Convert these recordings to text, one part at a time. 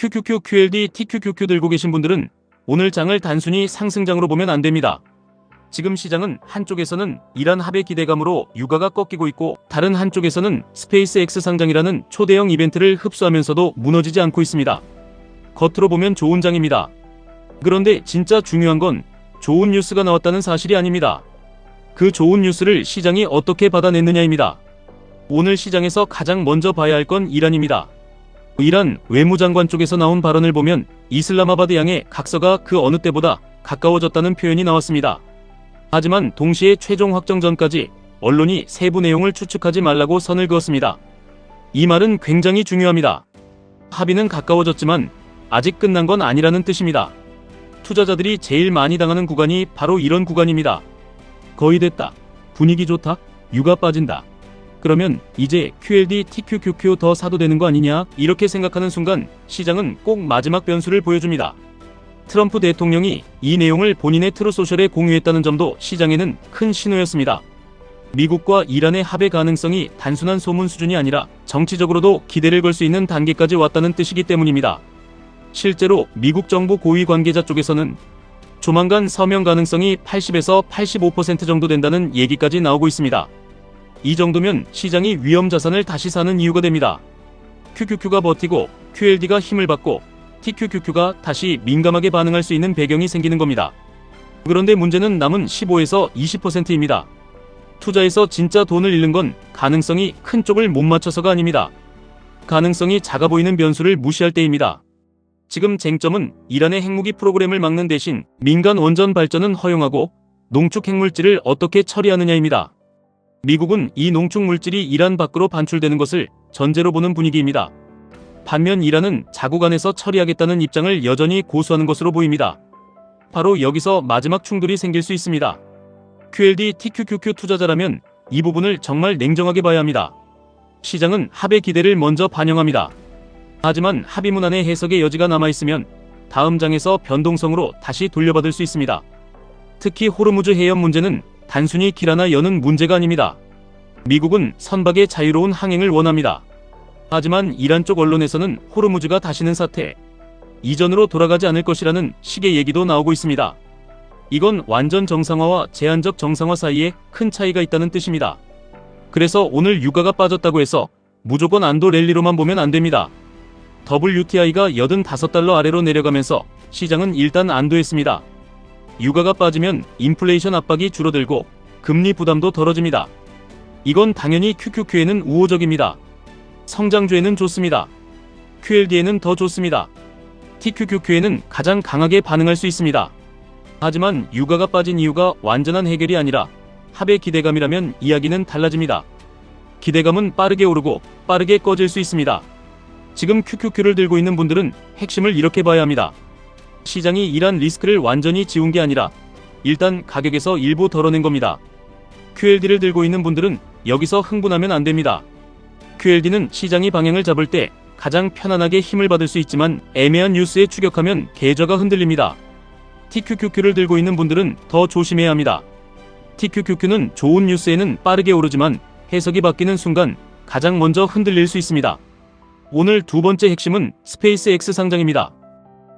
QQQ, QLD, TQQQ 들고 계신 분들은 오늘 장을 단순히 상승장으로 보면 안 됩니다. 지금 시장은 한쪽에서는 이란 합의 기대감으로 유가가 꺾이고 있고 다른 한쪽에서는 스페이스X 상장이라는 초대형 이벤트를 흡수하면서도 무너지지 않고 있습니다. 겉으로 보면 좋은 장입니다. 그런데 진짜 중요한 건 좋은 뉴스가 나왔다는 사실이 아닙니다. 그 좋은 뉴스를 시장이 어떻게 받아냈느냐입니다. 오늘 시장에서 가장 먼저 봐야 할 건 이란입니다. 이란 외무장관 쪽에서 나온 발언을 보면 이슬람마바드 양의 각서가 그 어느 때보다 가까워졌다는 표현이 나왔습니다. 하지만 동시에 최종 확정 전까지 언론이 세부 내용을 추측하지 말라고 선을 그었습니다. 이 말은 굉장히 중요합니다. 합의는 가까워졌지만 아직 끝난 건 아니라는 뜻입니다. 투자자들이 제일 많이 당하는 구간이 바로 이런 구간입니다. 거의 됐다. 분위기 좋다. 유가 빠진다. 그러면 이제 QLD, TQQQ 더 사도 되는 거 아니냐? 이렇게 생각하는 순간 시장은 꼭 마지막 변수를 보여줍니다. 트럼프 대통령이 이 내용을 본인의 트루소셜에 공유했다는 점도 시장에는 큰 신호였습니다. 미국과 이란의 합의 가능성이 단순한 소문 수준이 아니라 정치적으로도 기대를 걸 수 있는 단계까지 왔다는 뜻이기 때문입니다. 실제로 미국 정부 고위 관계자 쪽에서는 조만간 서명 가능성이 80에서 85% 정도 된다는 얘기까지 나오고 있습니다. 이 정도면 시장이 위험 자산을 다시 사는 이유가 됩니다. QQQ가 버티고 QLD가 힘을 받고 TQQQ가 다시 민감하게 반응할 수 있는 배경이 생기는 겁니다. 그런데 문제는 남은 15에서 20%입니다. 투자에서 진짜 돈을 잃는 건 가능성이 큰 쪽을 못 맞춰서가 아닙니다. 가능성이 작아 보이는 변수를 무시할 때입니다. 지금 쟁점은 이란의 핵무기 프로그램을 막는 대신 민간 원전 발전은 허용하고 농축 핵물질을 어떻게 처리하느냐입니다. 미국은 이 농축 물질이 이란 밖으로 반출되는 것을 전제로 보는 분위기입니다. 반면 이란은 자국 안에서 처리하겠다는 입장을 여전히 고수하는 것으로 보입니다. 바로 여기서 마지막 충돌이 생길 수 있습니다. QLD, TQQQ 투자자라면 이 부분을 정말 냉정하게 봐야 합니다. 시장은 합의 기대를 먼저 반영합니다. 하지만 합의문 안에 해석의 여지가 남아있으면 다음 장에서 변동성으로 다시 돌려받을 수 있습니다. 특히 호르무즈 해협 문제는 단순히 길 하나 여는 문제가 아닙니다. 미국은 선박의 자유로운 항행을 원합니다. 하지만 이란 쪽 언론에서는 호르무즈가 다시는 사태 이전으로 돌아가지 않을 것이라는 식의 얘기도 나오고 있습니다. 이건 완전 정상화와 제한적 정상화 사이에 큰 차이가 있다는 뜻입니다. 그래서 오늘 유가가 빠졌다고 해서 무조건 안도 랠리로만 보면 안 됩니다. WTI가 85달러 아래로 내려가면서 시장은 일단 안도했습니다. 유가가 빠지면 인플레이션 압박이 줄어들고 금리 부담도 덜어집니다. 이건 당연히 QQQ에는 우호적입니다. 성장주에는 좋습니다. QLD에는 더 좋습니다. TQQQ에는 가장 강하게 반응할 수 있습니다. 하지만 유가가 빠진 이유가 완전한 해결이 아니라 합의 기대감이라면 이야기는 달라집니다. 기대감은 빠르게 오르고 빠르게 꺼질 수 있습니다. 지금 QQQ를 들고 있는 분들은 핵심을 이렇게 봐야 합니다. 시장이 이란 리스크를 완전히 지운 게 아니라 일단 가격에서 일부 덜어낸 겁니다. QLD를 들고 있는 분들은 여기서 흥분하면 안 됩니다. QLD는 시장이 방향을 잡을 때 가장 편안하게 힘을 받을 수 있지만 애매한 뉴스에 추격하면 계좌가 흔들립니다. TQQQ를 들고 있는 분들은 더 조심해야 합니다. TQQQ는 좋은 뉴스에는 빠르게 오르지만 해석이 바뀌는 순간 가장 먼저 흔들릴 수 있습니다. 오늘 두 번째 핵심은 스페이스X 상장입니다.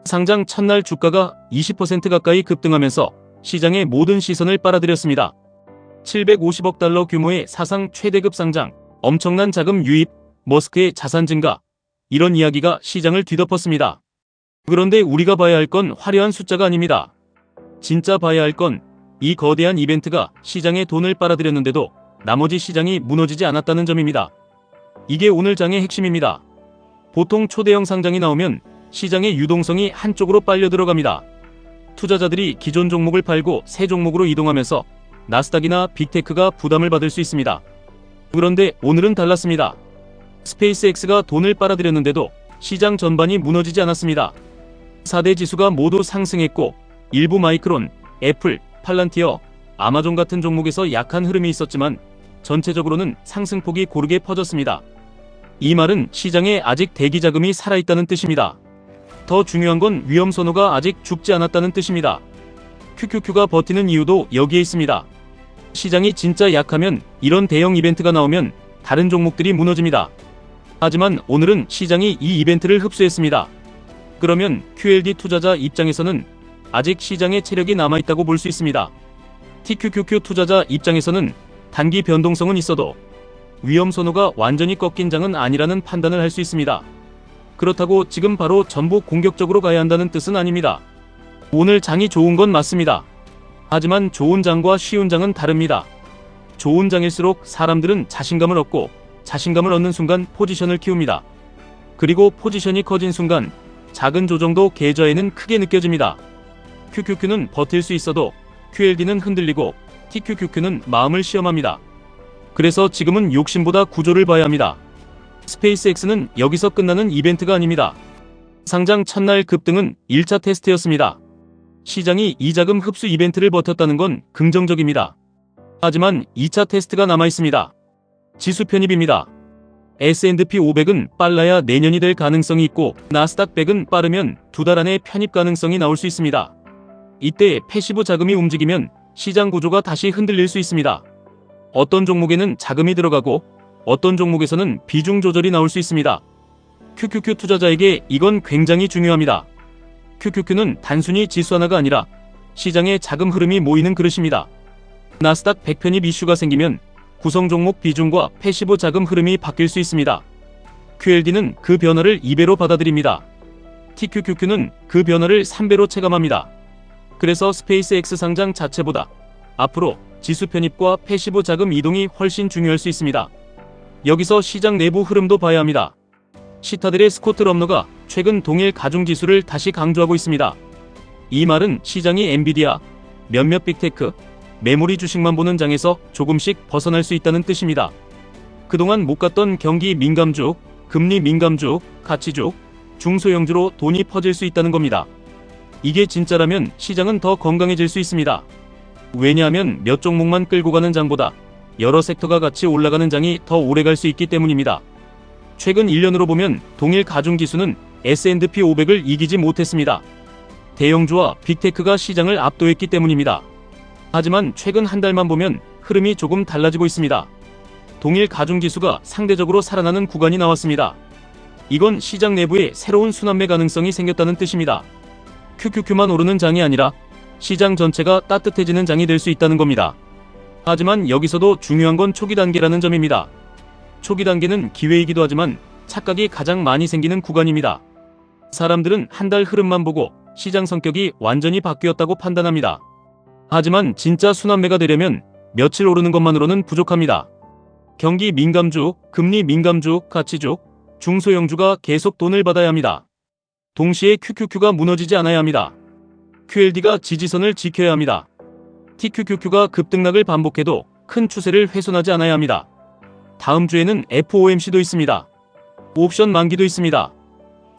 상장 첫날 주가가 20% 가까이 급등하면서 시장의 모든 시선을 빨아들였습니다. 750억 달러 규모의 사상 최대급 상장, 엄청난 자금 유입, 머스크의 자산 증가, 이런 이야기가 시장을 뒤덮었습니다. 그런데 우리가 봐야 할 건 화려한 숫자가 아닙니다. 진짜 봐야 할 건 이 거대한 이벤트가 시장의 돈을 빨아들였는데도 나머지 시장이 무너지지 않았다는 점입니다. 이게 오늘 장의 핵심입니다. 보통 초대형 상장이 나오면 시장의 유동성이 한쪽으로 빨려 들어갑니다. 투자자들이 기존 종목을 팔고 새 종목으로 이동하면서 나스닥이나 빅테크가 부담을 받을 수 있습니다. 그런데 오늘은 달랐습니다. 스페이스X가 돈을 빨아들였는데도 시장 전반이 무너지지 않았습니다. 4대 지수가 모두 상승했고 일부 마이크론, 애플, 팔란티어, 아마존 같은 종목에서 약한 흐름이 있었지만 전체적으로는 상승폭이 고르게 퍼졌습니다. 이 말은 시장에 아직 대기 자금이 살아있다는 뜻입니다. 더 중요한 건 위험 선호가 아직 죽지 않았다는 뜻입니다. QQQ가 버티는 이유도 여기에 있습니다. 시장이 진짜 약하면 이런 대형 이벤트가 나오면 다른 종목들이 무너집니다. 하지만 오늘은 시장이 이 이벤트를 흡수했습니다. 그러면 QLD 투자자 입장에서는 아직 시장에 체력이 남아있다고 볼 수 있습니다. TQQQ 투자자 입장에서는 단기 변동성은 있어도 위험 선호가 완전히 꺾인 장은 아니라는 판단을 할 수 있습니다. 그렇다고 지금 바로 전부 공격적으로 가야 한다는 뜻은 아닙니다. 오늘 장이 좋은 건 맞습니다. 하지만 좋은 장과 쉬운 장은 다릅니다. 좋은 장일수록 사람들은 자신감을 얻고 자신감을 얻는 순간 포지션을 키웁니다. 그리고 포지션이 커진 순간 작은 조정도 계좌에는 크게 느껴집니다. QQQ는 버틸 수 있어도 QLD는 흔들리고 TQQQ는 마음을 시험합니다. 그래서 지금은 욕심보다 구조를 봐야 합니다. 스페이스X는 여기서 끝나는 이벤트가 아닙니다. 상장 첫날 급등은 1차 테스트였습니다. 시장이 이자금 흡수 이벤트를 버텼다는 건 긍정적입니다. 하지만 2차 테스트가 남아있습니다. 지수 편입입니다. S&P 500은 빨라야 내년이 될 가능성이 있고 나스닥 100은 빠르면 2달 안에 편입 가능성이 나올 수 있습니다. 이때 패시브 자금이 움직이면 시장 구조가 다시 흔들릴 수 있습니다. 어떤 종목에는 자금이 들어가고 어떤 종목에서는 비중 조절이 나올 수 있습니다. QQQ 투자자에게 이건 굉장히 중요합니다. QQQ는 단순히 지수 하나가 아니라 시장의 자금 흐름이 모이는 그릇입니다. 나스닥 100 편입 이슈가 생기면 구성 종목 비중과 패시브 자금 흐름이 바뀔 수 있습니다. QLD는 그 변화를 2배로 받아들입니다. TQQQ는 그 변화를 3배로 체감합니다. 그래서 스페이스X 상장 자체보다 앞으로 지수 편입과 패시브 자금 이동이 훨씬 중요할 수 있습니다. 여기서 시장 내부 흐름도 봐야 합니다. 시타델의 스코트 럼너가 최근 동일 가중지수를 다시 강조하고 있습니다. 이 말은 시장이 엔비디아, 몇몇 빅테크, 메모리 주식만 보는 장에서 조금씩 벗어날 수 있다는 뜻입니다. 그동안 못 갔던 경기 민감주, 금리 민감주, 가치주, 중소형주로 돈이 퍼질 수 있다는 겁니다. 이게 진짜라면 시장은 더 건강해질 수 있습니다. 왜냐하면 몇 종목만 끌고 가는 장보다 여러 섹터가 같이 올라가는 장이 더 오래 갈 수 있기 때문입니다. 최근 1년으로 보면 동일 가중지수는 S&P 500을 이기지 못했습니다. 대형주와 빅테크가 시장을 압도했기 때문입니다. 하지만 최근 한 달만 보면 흐름이 조금 달라지고 있습니다. 동일 가중지수가 상대적으로 살아나는 구간이 나왔습니다. 이건 시장 내부에 새로운 순환매 가능성이 생겼다는 뜻입니다. QQQ만 오르는 장이 아니라 시장 전체가 따뜻해지는 장이 될 수 있다는 겁니다. 하지만 여기서도 중요한 건 초기 단계라는 점입니다. 초기 단계는 기회이기도 하지만 착각이 가장 많이 생기는 구간입니다. 사람들은 한 달 흐름만 보고 시장 성격이 완전히 바뀌었다고 판단합니다. 하지만 진짜 순환매가 되려면 며칠 오르는 것만으로는 부족합니다. 경기 민감주, 금리 민감주, 가치주, 중소형주가 계속 돈을 받아야 합니다. 동시에 QQQ가 무너지지 않아야 합니다. QLD가 지지선을 지켜야 합니다. TQQQ가 급등락을 반복해도 큰 추세를 훼손하지 않아야 합니다. 다음 주에는 FOMC도 있습니다. 옵션 만기도 있습니다.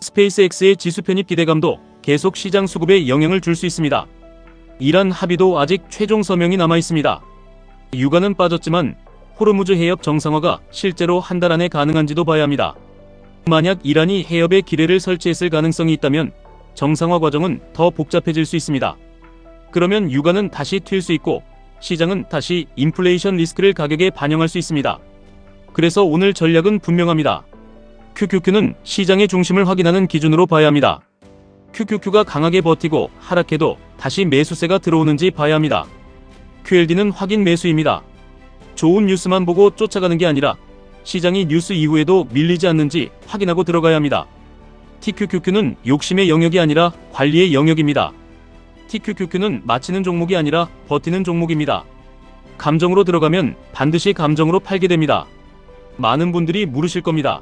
스페이스X의 지수 편입 기대감도 계속 시장 수급에 영향을 줄 수 있습니다. 이란 합의도 아직 최종 서명이 남아 있습니다. 유가는 빠졌지만 호르무즈 해협 정상화가 실제로 한 달 안에 가능한지도 봐야 합니다. 만약 이란이 해협에 기뢰를 설치했을 가능성이 있다면 정상화 과정은 더 복잡해질 수 있습니다. 그러면 유가는 다시 튈 수 있고 시장은 다시 인플레이션 리스크를 가격에 반영할 수 있습니다. 그래서 오늘 전략은 분명합니다. QQQ는 시장의 중심을 확인하는 기준으로 봐야 합니다. QQQ가 강하게 버티고 하락해도 다시 매수세가 들어오는지 봐야 합니다. QLD는 확인 매수입니다. 좋은 뉴스만 보고 쫓아가는 게 아니라 시장이 뉴스 이후에도 밀리지 않는지 확인하고 들어가야 합니다. TQQQ는 욕심의 영역이 아니라 관리의 영역입니다. TQQQ는 맞히는 종목이 아니라 버티는 종목입니다. 감정으로 들어가면 반드시 감정으로 팔게 됩니다. 많은 분들이 물으실 겁니다.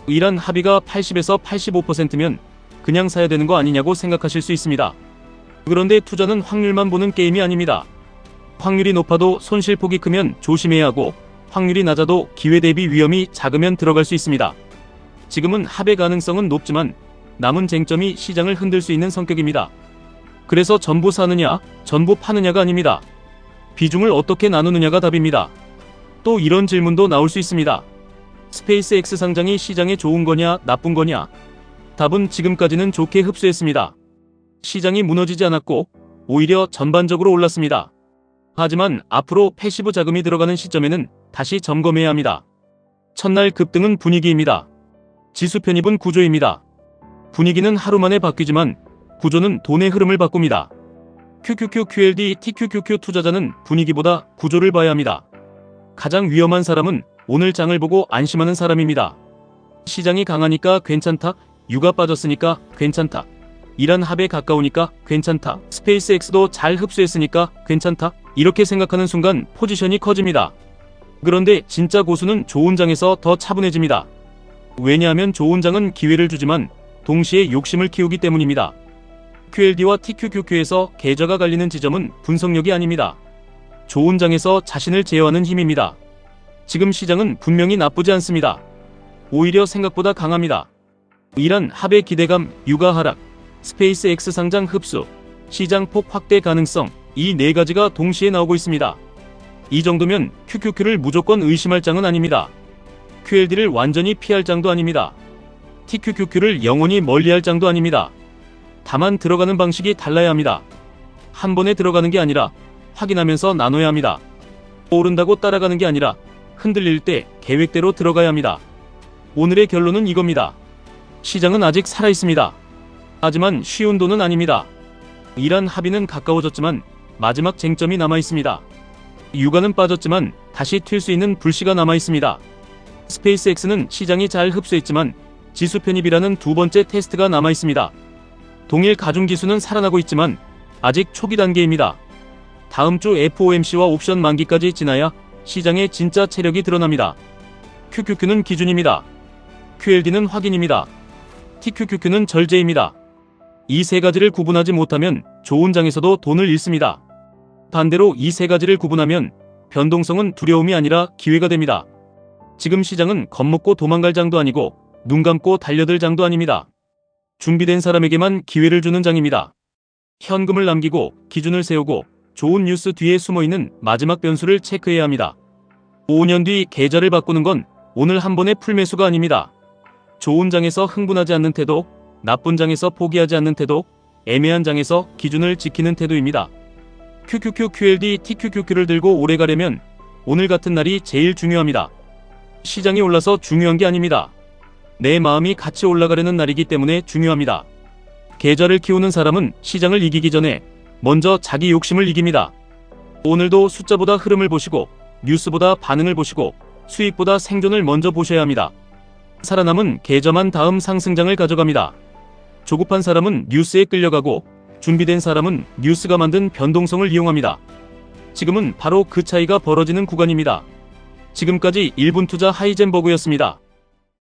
이란 합의가 80에서 85%면 그냥 사야 되는 거 아니냐고 생각하실 수 있습니다. 그런데 투자는 확률만 보는 게임이 아닙니다. 확률이 높아도 손실폭이 크면 조심해야 하고 확률이 낮아도 기회 대비 위험이 작으면 들어갈 수 있습니다. 지금은 합의 가능성은 높지만 남은 쟁점이 시장을 흔들 수 있는 성격입니다. 그래서 전부 사느냐, 전부 파느냐가 아닙니다. 비중을 어떻게 나누느냐가 답입니다. 또 이런 질문도 나올 수 있습니다. 스페이스X 상장이 시장에 좋은 거냐, 나쁜 거냐? 답은 지금까지는 좋게 흡수했습니다. 시장이 무너지지 않았고 오히려 전반적으로 올랐습니다. 하지만 앞으로 패시브 자금이 들어가는 시점에는 다시 점검해야 합니다. 첫날 급등은 분위기입니다. 지수 편입은 구조입니다. 분위기는 하루 만에 바뀌지만 구조는 돈의 흐름을 바꿉니다. QQQ, QLD, TQQQ 투자자는 분위기보다 구조를 봐야 합니다. 가장 위험한 사람은 오늘 장을 보고 안심하는 사람입니다. 시장이 강하니까 괜찮다, 유가 빠졌으니까 괜찮다, 이란 합에 가까우니까 괜찮다, 스페이스X도 잘 흡수했으니까 괜찮다, 이렇게 생각하는 순간 포지션이 커집니다. 그런데 진짜 고수는 좋은 장에서 더 차분해집니다. 왜냐하면 좋은 장은 기회를 주지만 동시에 욕심을 키우기 때문입니다. QLD와 TQQQ에서 계좌가 갈리는 지점은 분석력이 아닙니다. 좋은 장에서 자신을 제어하는 힘입니다. 지금 시장은 분명히 나쁘지 않습니다. 오히려 생각보다 강합니다. 이란 합의 기대감, 유가 하락, 스페이스X 상장 흡수, 시장 폭 확대 가능성, 이 네 가지가 동시에 나오고 있습니다. 이 정도면 QQQ를 무조건 의심할 장은 아닙니다. QLD를 완전히 피할 장도 아닙니다. TQQQ를 영원히 멀리할 장도 아닙니다. 다만 들어가는 방식이 달라야 합니다. 한 번에 들어가는 게 아니라 확인하면서 나눠야 합니다. 오른다고 따라가는 게 아니라 흔들릴 때 계획대로 들어가야 합니다. 오늘의 결론은 이겁니다. 시장은 아직 살아있습니다. 하지만 쉬운 돈은 아닙니다. 이란 합의는 가까워졌지만 마지막 쟁점이 남아있습니다. 유가는 빠졌지만 다시 튈 수 있는 불씨가 남아있습니다. 스페이스X는 시장이 잘 흡수했지만 지수 편입이라는 두 번째 테스트가 남아있습니다. 동일 가중지수는 살아나고 있지만 아직 초기 단계입니다. 다음 주 FOMC와 옵션 만기까지 지나야 시장의 진짜 체력이 드러납니다. QQQ는 기준입니다. QLD는 확인입니다. TQQQ는 절제입니다. 이 세 가지를 구분하지 못하면 좋은 장에서도 돈을 잃습니다. 반대로 이 세 가지를 구분하면 변동성은 두려움이 아니라 기회가 됩니다. 지금 시장은 겁먹고 도망갈 장도 아니고 눈 감고 달려들 장도 아닙니다. 준비된 사람에게만 기회를 주는 장입니다. 현금을 남기고 기준을 세우고 좋은 뉴스 뒤에 숨어있는 마지막 변수를 체크해야 합니다. 5년 뒤 계좌를 바꾸는 건 오늘 한 번의 풀매수가 아닙니다. 좋은 장에서 흥분하지 않는 태도, 나쁜 장에서 포기하지 않는 태도, 애매한 장에서 기준을 지키는 태도입니다. QQQ, QLD, TQQQ를 들고 오래 가려면 오늘 같은 날이 제일 중요합니다. 시장이 올라서 중요한 게 아닙니다. 내 마음이 같이 올라가려는 날이기 때문에 중요합니다. 계좌를 키우는 사람은 시장을 이기기 전에 먼저 자기 욕심을 이깁니다. 오늘도 숫자보다 흐름을 보시고 뉴스보다 반응을 보시고 수익보다 생존을 먼저 보셔야 합니다. 살아남은 계좌만 다음 상승장을 가져갑니다. 조급한 사람은 뉴스에 끌려가고 준비된 사람은 뉴스가 만든 변동성을 이용합니다. 지금은 바로 그 차이가 벌어지는 구간입니다. 지금까지 1분 투자 하이젠버그였습니다.